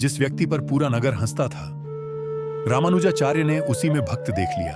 जिस व्यक्ति पर पूरा नगर हंसता था, रामानुजाचार्य ने उसी में भक्त देख लिया।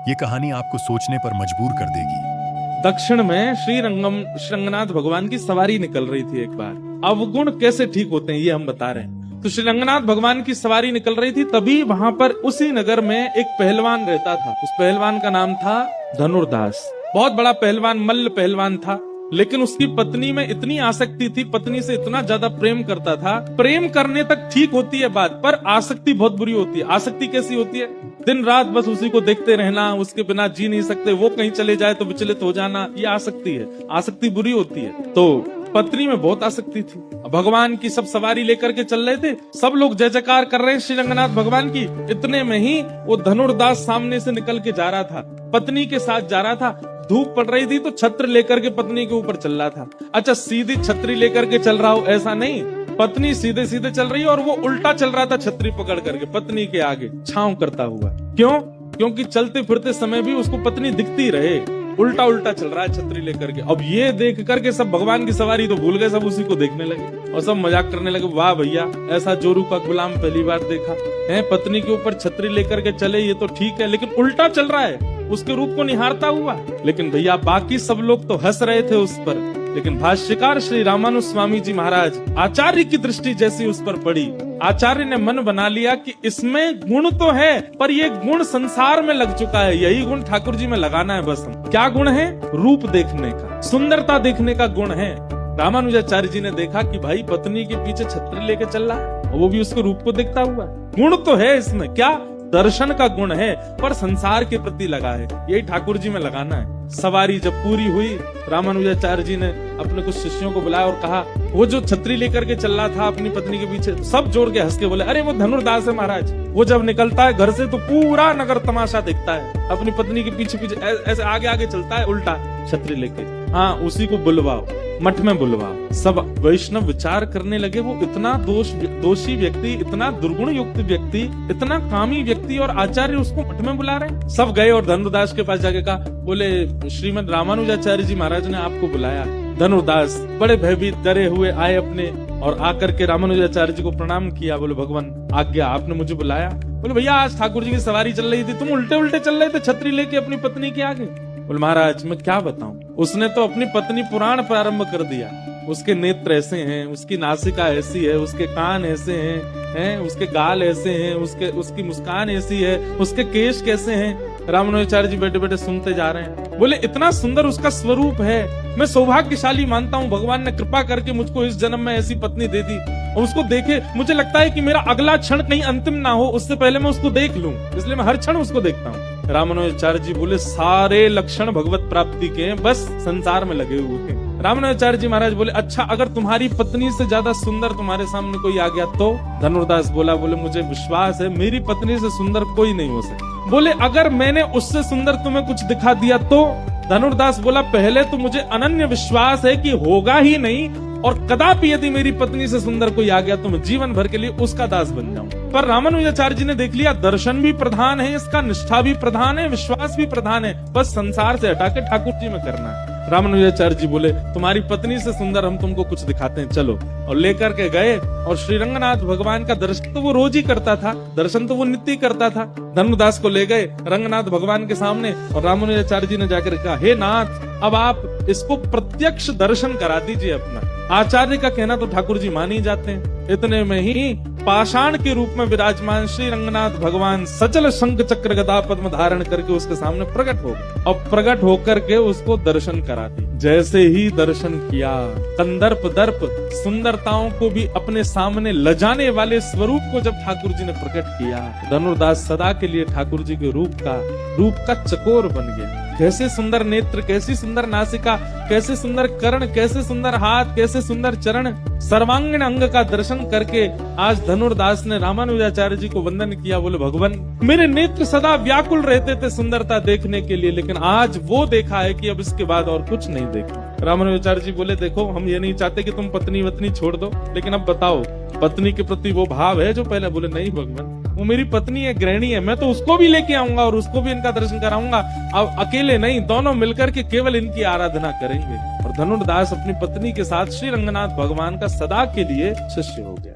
ये कहानी आपको सोचने पर मजबूर कर देगी। दक्षिण में श्री रंगनाथ भगवान की सवारी निकल रही थी। एक बार अवगुण कैसे ठीक होते हैं ये हम बता रहे हैं। तो श्री रंगनाथ भगवान की सवारी निकल रही थी, तभी वहां पर उसी नगर में एक पहलवान रहता था। उस पहलवान का नाम था धनुर्दास। बहुत बड़ा पहलवान, मल्ल पहलवान था। लेकिन उसकी पत्नी में इतनी आसक्ति थी, पत्नी से इतना ज्यादा प्रेम करता था। प्रेम करने तक ठीक होती है बात, पर आसक्ति बहुत बुरी होती है। आसक्ति कैसी होती है? दिन रात बस उसी को देखते रहना, उसके बिना जी नहीं सकते, वो कहीं चले जाए तो विचलित हो जाना, ये आसक्ति है। आसक्ति बुरी होती है। तो पत्नी में बहुत आसक्ति थी। भगवान की सब सवारी लेकर के चल रहे थे, सब लोग जय जयकार कर रहे हैं श्री रंगनाथ भगवान की। इतने में ही वो धनुर्दास सामने से निकल के जा रहा था, पत्नी के साथ जा रहा था। धूप पड़ रही थी तो छत्र लेकर के पत्नी के ऊपर चल रहा था। अच्छा, सीधी छतरी लेकर के चल रहा हो ऐसा नहीं, पत्नी सीधे सीधे चल रही है और वो उल्टा चल रहा था, छतरी पकड़ करके पत्नी के आगे छांव करता हुआ। क्यों? क्योंकि चलते फिरते समय भी उसको पत्नी दिखती रहे। उल्टा उल्टा चल रहा है छतरी लेकर के। अब ये देख करके सब भगवान की सवारी तो भूल गए, सब उसी को देखने लगे और सब मजाक करने लगे। वाह भैया, ऐसा जोरू का गुलाम पहली बार देखा है। पत्नी के ऊपर छतरी लेकर के चले, ये तो ठीक है, लेकिन उल्टा चल रहा है, उसके रूप को निहारता हुआ। लेकिन भैया बाकी सब लोग तो हंस रहे थे उस पर, लेकिन भाष्यकार श्री रामानुज स्वामी जी महाराज, आचार्य की दृष्टि जैसी उस पर पड़ी, आचार्य ने मन बना लिया कि इसमें गुण तो है, पर ये गुण संसार में लग चुका है, यही गुण ठाकुर जी में लगाना है बस। हम क्या गुण है? रूप देखने का, सुंदरता देखने का गुण है। रामानुजाचार्य जी ने देखा कि भाई पत्नी के पीछे छतरी लेके चल रहा है, वो भी उसके रूप को देखता हुआ। गुण तो है इसमें, क्या? दर्शन का गुण है, पर संसार के प्रति लगा है, यही ठाकुर जी में लगाना है। सवारी जब पूरी हुई, रामानुजाचार्य जी ने अपने कुछ शिष्यों को बुलाया और कहा, वो जो छतरी लेकर के चल रहा था अपनी पत्नी के पीछे, सब जोर के हंस के बोले, अरे वो धनुर्दास है महाराज। वो जब निकलता है घर से तो पूरा नगर तमाशा दिखता है, अपनी पत्नी के पीछे पीछे ऐसे आगे आगे चलता है उल्टा छतरी लेके। हाँ, उसी को बुलवाओ, मठ में बुलवाओ। सब वैष्णव विचार करने लगे, वो इतना दोषी व्यक्ति, इतना दुर्गुण युक्त व्यक्ति, इतना कामी व्यक्ति, और आचार्य उसको मठ में बुला रहे। सब गए और धनुर्दास के पास जाके कहा, बोले श्रीमद रामानुजाचार्य जी महाराज ने आपको बुलाया। धनुर्दास बड़े भयभीत डरे हुए आए अपने, और आकर के रामानुजाचार्य जी को प्रणाम किया। बोले भगवान आज्ञा, आपने मुझे बुलाया? बोले भैया आज ठाकुर जी की सवारी चल रही थी, तुम उल्टे उल्टे चल रहे थे छतरी लेके अपनी पत्नी के आगे। बोले महाराज मैं क्या बताऊं, उसने तो अपनी पत्नी पुराण प्रारंभ कर दिया। उसके नेत्र ऐसे हैं, उसकी नासिका ऐसी है, उसके कान ऐसे हैं, उसके गाल ऐसे हैं, उसकी मुस्कान ऐसी है, उसके केश कैसे हैं। रामानुजाचार्य जी बैठे बैठे सुनते जा रहे हैं। बोले इतना सुंदर उसका स्वरूप है, मैं सौभाग्यशाली मानता हूँ, भगवान ने कृपा करके मुझको इस जन्म में ऐसी पत्नी दे दी। और उसको देखे मुझे लगता है कि मेरा अगला क्षण कहीं अंतिम ना हो, उससे पहले मैं उसको देख लूं, इसलिए मैं हर क्षण उसको देखता हूँ। रामानुजाचार्य जी बोले सारे लक्षण भगवत प्राप्ति के हैं, बस संसार में लगे हुए हैं। रामानुजाचार्य जी महाराज बोले अच्छा, अगर तुम्हारी पत्नी से ज्यादा सुंदर तुम्हारे सामने कोई आ गया तो? धनुर्दास बोला, बोले मुझे विश्वास है मेरी पत्नी से सुंदर कोई नहीं हो सकता। बोले अगर मैंने उससे सुंदर तुम्हें कुछ दिखा दिया तो? धनुर्दास बोला, पहले तो मुझे अनन्य विश्वास है कि होगा ही नहीं, और कदापि यदि मेरी पत्नी से सुंदर कोई आ गया तो मैं जीवन भर के लिए उसका दास बन जाऊं। पर रामानुजाचार्य जी ने देख लिया, दर्शन भी प्रधान है इसका, निष्ठा भी प्रधान है, विश्वास भी प्रधान है, बस संसार से हटा के ठाकुर जी में करना है। रामानुजाचार्य जी बोले तुम्हारी पत्नी से सुंदर हम तुमको कुछ दिखाते हैं, चलो। और लेकर के गए, और श्री रंगनाथ भगवान का दर्शन तो वो रोज ही करता था, दर्शन तो वो नित्य करता था। धनुर्दास को ले गए रंगनाथ भगवान के सामने, और रामानुजाचार्य जी ने जाकर कहा, हे नाथ, अब आप इसको प्रत्यक्ष दर्शन करा दीजिए अपना। आचार्य का कहना तो ठाकुर जी मान ही जाते हैं। इतने में ही पाषाण के रूप में विराजमान श्री रंगनाथ भगवान सचल शंख चक्र गदा पद्म धारण करके उसके सामने प्रकट हो गए, और प्रकट होकर के उसको दर्शन करा दी। जैसे ही दर्शन किया, कंदर्प दर्प सुंदरताओं को भी अपने सामने लजाने वाले स्वरूप को जब ठाकुर जी ने प्रकट किया, धनुर्दास सदा के लिए ठाकुर जी के रूप का चकोर बन गया। कैसे सुंदर नेत्र, कैसी सुंदर नासिका, कैसे सुंदर कर्ण, कैसे सुंदर हाथ, कैसे सुंदर चरण, सर्वांगीण अंग का दर्शन करके आज धनुर्दास ने रामानुजाचार्य जी को वंदन किया। बोले भगवान मेरे नेत्र सदा व्याकुल रहते थे सुंदरता देखने के लिए, लेकिन आज वो देखा है कि अब इसके बाद और कुछ नहीं देखा। रामानुजाचार्य जी बोले देखो, हम ये नहीं चाहते कि तुम पत्नी वत्नी छोड़ दो, लेकिन अब बताओ पत्नी के प्रति वो भाव है जो पहले? बोले नहीं भगवान, वो मेरी पत्नी है, गृहिणी है, मैं तो उसको भी लेके आऊंगा और उसको भी इनका दर्शन कराऊंगा। अब अकेले नहीं, दोनों मिलकर के केवल इनकी आराधना करेंगे। और धनुर्दास अपनी पत्नी के साथ श्री रंगनाथ भगवान का सदा के लिए शिष्य हो गया।